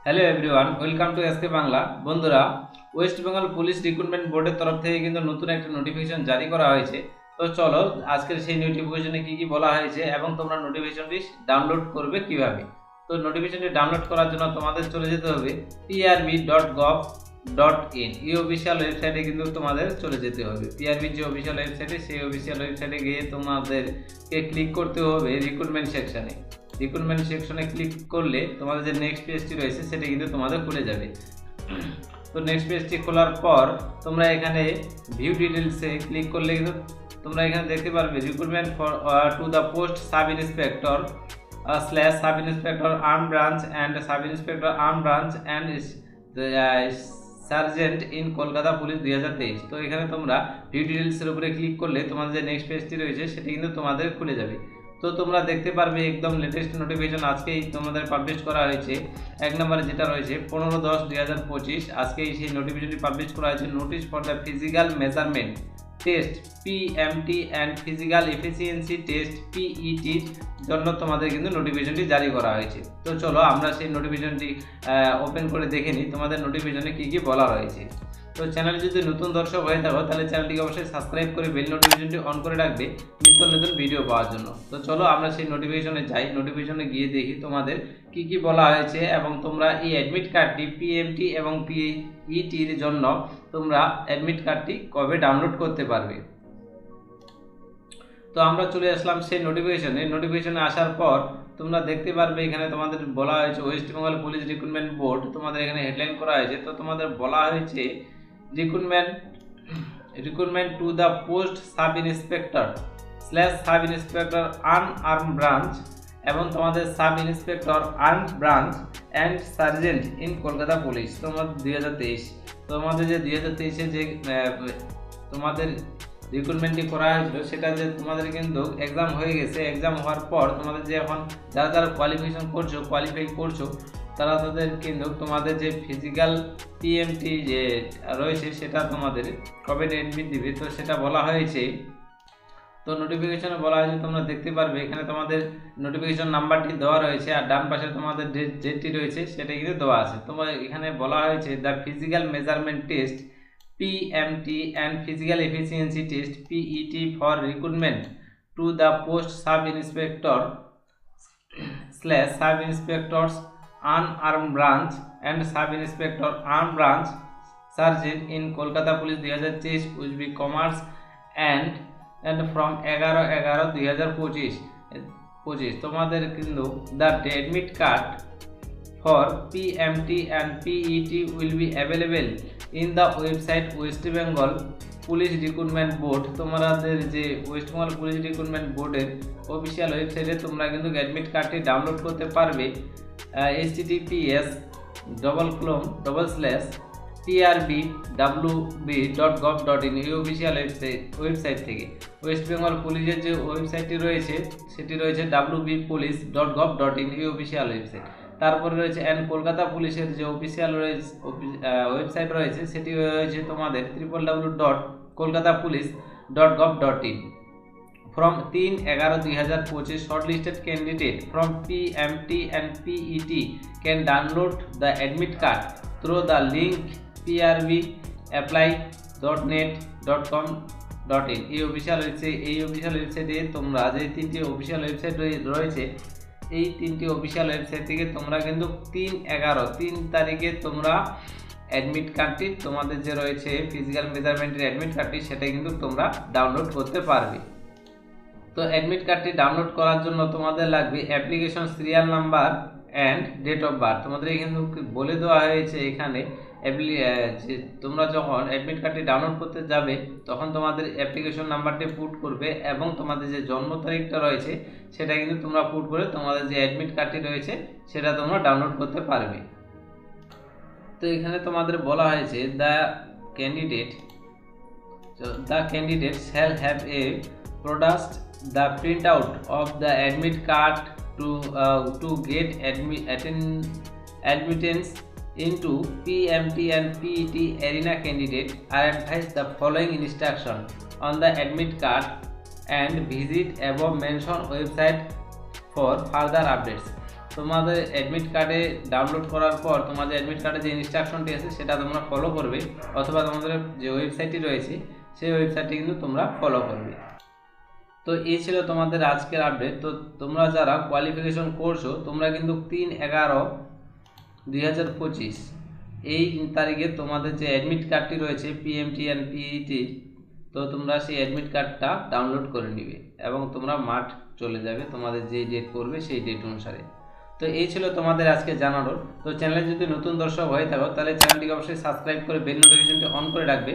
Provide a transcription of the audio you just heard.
Hello everyone, welcome to SK Bangla. বন্ধুরা, West Bengal police recruitment বোর্ডের তরফ থেকে কিন্তু নতুন একটা নোটিফিকেশন জারি করা হয়েছে। তো চলো আজকের সেই নোটিফিকেশনে কি কি বলা হয়েছে এবং তোমরা নোটিফিকেশনটি ডাউনলোড করবে কিভাবে। তো নোটিফিকেশনটি ডাউনলোড করার জন্য তোমাদের চলে যেতে হবে prb.gov.in এই অফিসিয়াল ওয়েবসাইটে কিন্তু তোমাদের চলে যেতে হবে। পিআরবির যে অফিসিয়াল ওয়েবসাইটে, সেই অফিসিয়াল ওয়েবসাইটে গিয়ে তোমাদেরকে ক্লিক করতে হবে রিক্রুটমেন্ট সেকশনে। রিক্রুটমেন্ট সেকশনে ক্লিক করলে তোমাদের যে নেক্সট পেজটি রয়েছে সেটা কিন্তু তোমাদের খুলে যাবে। তো নেক্সট পেজটি খোলার পর তোমরা এখানে ভিউ ডিটেলসে ক্লিক করলে কিন্তু তোমরা এখানে দেখতে পারবে recruitment for to the post sub inspector slash sub inspector arm branch and sub inspector arm branch and sergeant in Kolkata police 2023। তো এখানে তোমরা ভিউ ডিটেলসের উপরে ক্লিক করলে তোমাদের যে নেক্সট পেজটি রয়েছে সেটি কিন্তু তোমাদের খুলে যাবে। তো তোমরা দেখতে পারবে একদম লেটেস্ট নোটিফিকেশন আজকেই তোমাদের পাবলিশ করা হয়েছে। এক নম্বরে যেটা রয়েছে 15/10/2025, আজকেই সেই নোটিফিকেশনটি পাবলিশ করা হয়েছে। Notice for the physical measurement test PMT and physical efficiency test পিইটির জন্য তোমাদের কিন্তু নোটিফিকেশনটি জারি করা হয়েছে। তো চলো আমরা সেই নোটিফিকেশনটি ওপেন করে দেখে নিই তোমাদের নোটিফিকেশনে কী কী বলা রয়েছে। তো চ্যানেলে যদি নতুন দর্শক হয়ে থাকো তাহলে চ্যানেলটিকে অবশ্যই সাবস্ক্রাইব করে বেল নোটিফিকেশনটি অন করে রাখবে নিত্য নতুন ভিডিও পাওয়ার জন্য। তো চলো আমরা সেই নোটিফিকেশনে যাই। নোটিফিকেশনে গিয়ে দেখি তোমাদের কি কি বলা হয়েছে এবং তোমরা এই অ্যাডমিট কার্ডটি পিএমটি এবং পিইটির জন্য তোমরা অ্যাডমিট কার্ডটি কবে ডাউনলোড করতে পারবে। তো আমরা চলে আসলাম সেই নোটিফিকেশনে আসার পর তোমরা দেখতে পারবে এখানে তোমাদের বলা হয়েছে West Bengal police recruitment board, তোমাদের এখানে হেডলাইন করা হয়েছে। তো তোমাদের বলা হয়েছে recruitment to the post sub inspector slash sub inspector unarm branch এবং তোমাদের sub inspector arm branch and sergeant in Kolkata police তোমাদের 2023। তোমাদের যে 2023-এ যে তোমাদের রিক্রুটমেন্টটি করা হয়েছিল সেটা যে তোমাদের কিন্তু এক্সাম হয়ে গেছে। এক্সাম হওয়ার পর তোমাদের যে এখন যারা কোয়ালিফাই করছো তারা তাদের কিন্তু তোমাদের যে ফিজিক্যাল পিএমটি যে রয়েছে সেটা তোমাদের কবে এডমিট দিবে তো সেটা বলা হয়েছে। তো নোটিফিকেশনে বলা হয়েছে তোমরা দেখতে পারবে এখানে তোমাদের নোটিফিকেশন নাম্বারটি দেওয়া রয়েছে আর ডান পাশে তোমাদের ডেটটি রয়েছে সেটা কিন্তু দেওয়া আছে। তোমার এখানে বলা হয়েছে the physical measurement test PMT and physical efficiency test PET for recruitment to the post sub inspector slash sub inspectors unarmed branch and sub inspector armed branch sergeant in Kolkata Police 2023 which be commerce and from 11/11/2025 তোমাদের কিন্তু the admit card for PMT and PET will be available in the website West Bengal Police Recruitment Board। তোমাদের যে West Bengal police recruitment বোর্ডের official ওয়েবসাইটে তোমরা কিন্তু admit কার্ডটি download করতে পারবে https://prb.wb.gov.in এই অফিসিয়াল ওয়েবসাইট থেকে। ওয়েস্ট বেঙ্গল পুলিশের যে ওয়েবসাইটটি রয়েছে সেটি রয়েছে wbpolice.gov.in এই অফিসিয়াল ওয়েবসাইট। তারপরে রয়েছে কলকাতা পুলিশের যে অফিসিয়াল ওয়েবসাইট রয়েছে সেটি রয়েছে তোমাদের www.kolkatapolice.gov.in। from 3/11/2025 shortlisted candidate from PMT and PET can download the admit card through the link prbapply.net.com.in এই অফিসিয়াল ওয়েবসাইটে তোমরা যে তিনটি অফিসিয়াল ওয়েবসাইট রয়েছে এই তিনটি অফিসিয়াল ওয়েবসাইট থেকে তোমরা কিন্তু 3 তারিখে তোমরা অ্যাডমিট কার্ডটি তোমাদের যে রয়েছে ফিজিক্যাল মেজারমেন্টের অ্যাডমিট কার্ডটি সেটা কিন্তু তোমরা ডাউনলোড করতে পারবে। তো অ্যাডমিট কার্ডটি ডাউনলোড করার জন্য তোমাদের লাগবে application serial number and date of birth. তোমাদের কিন্তু বলে দেওয়া হয়েছে এখানে যে তোমরা যখন অ্যাডমিট কার্ডটি ডাউনলোড করতে যাবে তখন তোমাদের অ্যাপ্লিকেশন নাম্বারটি পুট করবে এবং তোমাদের যে জন্ম তারিখটা রয়েছে সেটা কিন্তু তোমরা পুট করে তোমাদের যে অ্যাডমিট কার্ডটি রয়েছে সেটা তোমরা ডাউনলোড করতে পারবে। তো এখানে তোমাদের বলা হয়েছে the candidate shall have a product the print out of the admit card to get admittance into PMT and PET arena candidate are advised the following instruction on the admit card and visit above mentioned website for further updates। তোমাদের admit কার্ডে download করার পর তোমাদের admit কার্ডে যে ইনস্ট্রাকশনটি আছে সেটা তোমরা ফলো করবে, অথবা তোমাদের যে ওয়েবসাইটটি রয়েছে সেই ওয়েবসাইটটি কিন্তু তোমরা ফলো করবে। তো এই ছিল তোমাদের আজকের আপডেট। তো তোমরা যারা কোয়ালিফিকেশন করছো তোমরা কিন্তু 3/11/2025 এই তারিখে তোমাদের যে অ্যাডমিট কার্ডটি রয়েছে পিএমটি অ্যান্ড পিইটি, তো তোমরা সেই অ্যাডমিট কার্ডটা ডাউনলোড করে নিবে এবং তোমরা মাঠ চলে যাবে তোমাদের যে ডেট করবে সেই ডেট অনুসারে। তো এই ছিল তোমাদের আজকে জানানোর। তো চ্যানেলে যদি নতুন দর্শক হয়ে থাকো তাহলে চ্যানেলটিকে অবশ্যই সাবস্ক্রাইব করে বেল নোটিফিকেশনটি অন করে রাখবে।